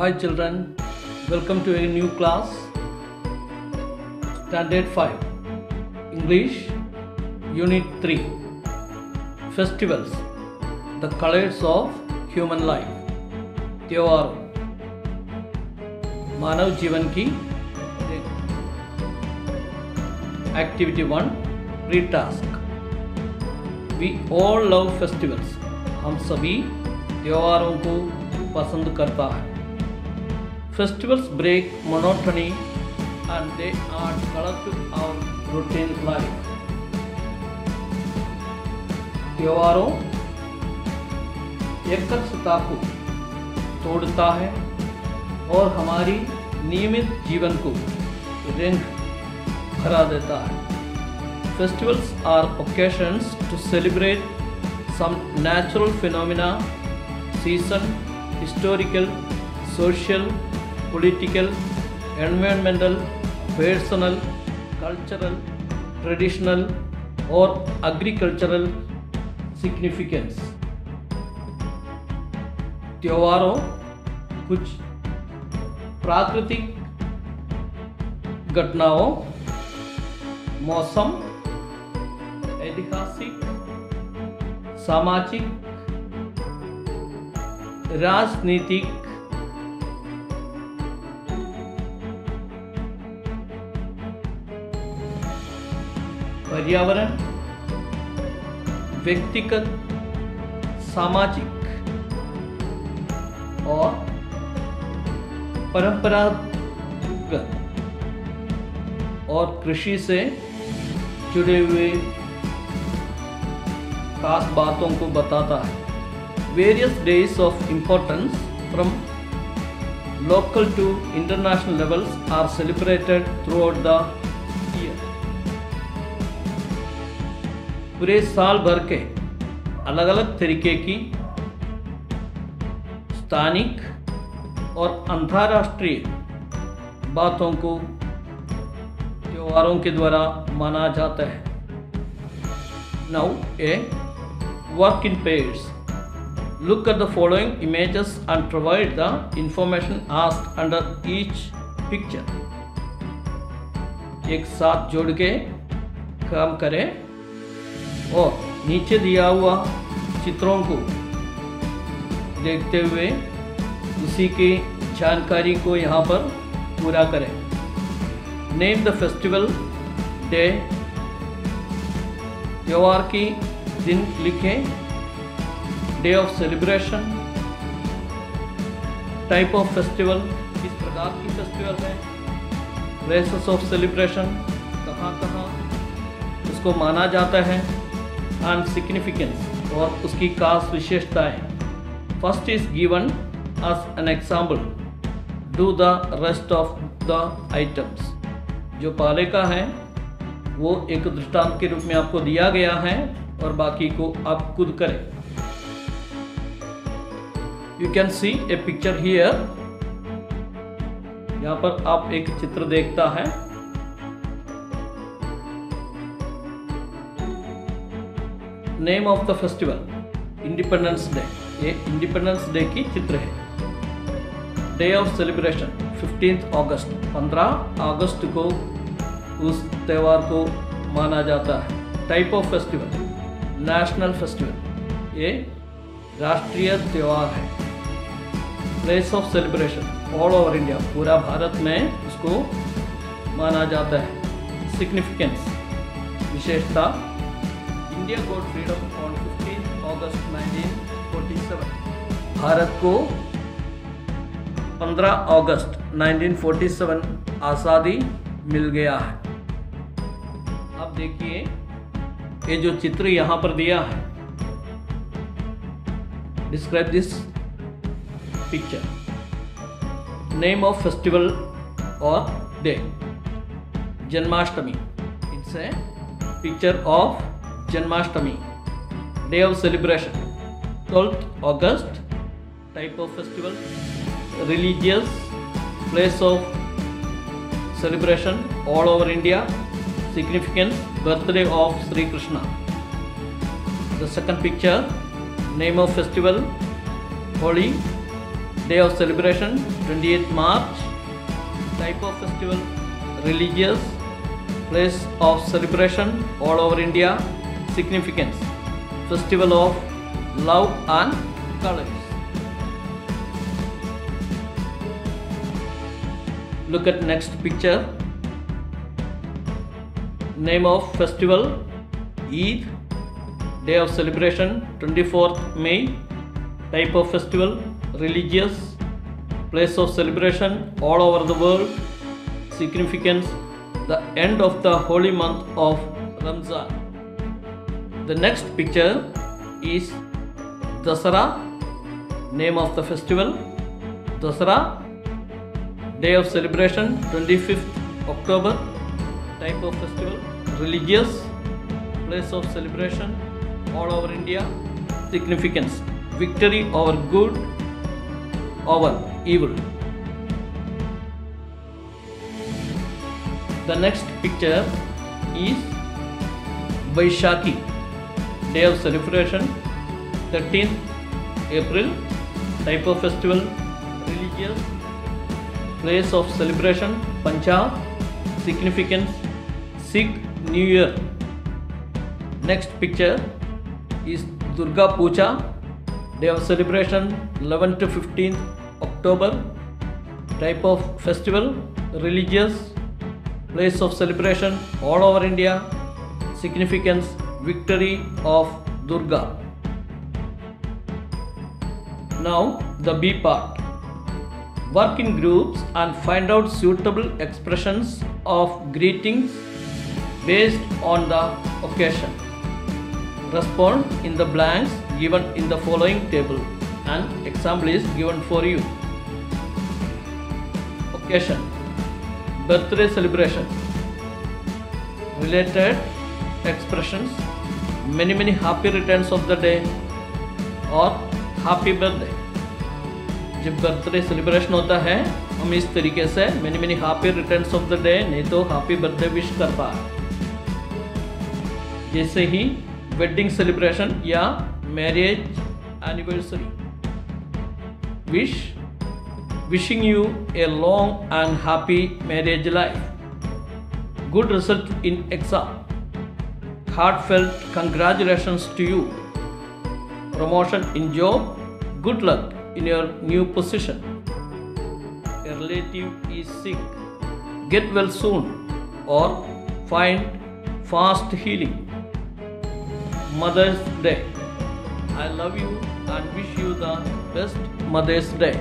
Hi children, welcome to a new class, Standard 5, English, Unit 3, Festivals, the colors of human life, त्योहारों, मानव जीवन की Activity 1, Pre-task. We all love festivals. हम सभी त्योहारों को पसंद करता है. Festivals break monotony and they add color to our routine life. त्योहारों एकत्वता को तोड़ता है और हमारी नियमित जीवन को रंग भरा देता है. Festivals are occasions to celebrate some natural phenomena, season, historical, social, political, environmental, personal, cultural, traditional or agricultural significance. त्योहारों कुछ प्राकृतिक घटनाओं, मौसम, ऐतिहासिक, सामाजिक, राजनीतिक, पर्यावरण, व्यक्तिगत, सामाजिक और परंपरागत और कृषि से जुड़े हुए खास बातों को बताता है. Various days of importance from local to international levels are celebrated throughout the year. पूरे साल भर के अलग अलग तरीके की स्थानिक और अंतर्राष्ट्रीय बातों को त्योहारों के द्वारा माना जाता है. Now a work in pairs. Look at the following images and provide the information asked under each picture. एक साथ जोड़ के काम करें और नीचे दिया हुआ चित्रों को देखते हुए उसी की जानकारी को यहाँ पर पूरा करें. Name the festival day. त्योहार की दिन लिखें. Day of celebration. Type of festival. किस प्रकार की फेस्टिवल है. Places of celebration. कहाँ कहाँ उसको माना जाता है. And significance और उसकी खास विशेषताएं. First is given as an example. Do the rest of the items. जो पहले का है वो एक दृष्टांत के रूप में आपको दिया गया है और बाकी को आप खुद करें. You can see a picture here. यहाँ पर आप एक चित्र देखता है. Name of the festival, Independence Day. ये इंडिपेंडेंस डे की चित्र है. Day of celebration, 15th August. 15 अगस्त को उस त्यौहार को माना जाता है. Type of festival, National Festival. ये राष्ट्रीय त्यौहार है. Place of celebration, all over India. पूरा भारत में उसको माना जाता है. Significance, विशेषता. India got freedom on 15th August 1947. Bharat को 15 अगस्त 1947 आज़ादी मिल गया है. अब देखिए ये जो चित्र यहाँ पर दिया है. Describe this picture. Name of festival or day. Janmashtami. It's a picture of Janmashtami. Day of celebration, 12th August. Type of festival, religious. Place of celebration, all over India. Significance, birthday of Sri Krishna. The second picture, name of festival, Holi. Day of celebration, 28th March. Type of festival, religious. Place of celebration, all over India. Significance, festival of love and colors. Look at next picture. Name of festival, Eid. Day of celebration, 24th May. Type of festival, religious. Place of celebration, all over the world. Significance, the end of the holy month of Ramzan. The next picture is Dasara. Name of the festival, Dasara. Day of celebration, 25th October. Type of festival, religious. Place of celebration, all over India. Significance, victory over good, over evil. The next picture is Vaishakhi. Day of celebration, 13th April. Type of festival, religious. Place of celebration, Punjab. Significance, Sikh New Year. Next picture is Durga Puja. Day of celebration, 11th to 15th October. Type of festival, religious. Place of celebration, all over India. Significance, victory of Durga. Now the B part. Work in groups and find out suitable expressions of greetings based on the occasion. Respond in the blanks given in the following table. An example is given for you. Occasion, birthday celebration. Related expressions, many happy returns of the day और happy birthday. जब birthday celebration होता है हम इस तरीके से many happy returns of the day, नहीं तो happy birthday wish करता है. जैसे ही वेडिंग सेलिब्रेशन या marriage anniversary. Wishing you a long and happy marriage life. Good result in exam. Heartfelt congratulations to you. Promotion in job. Good luck in your new position. A relative is sick. Get well soon or find fast healing. Mother's Day. I love you and wish you the best Mother's Day.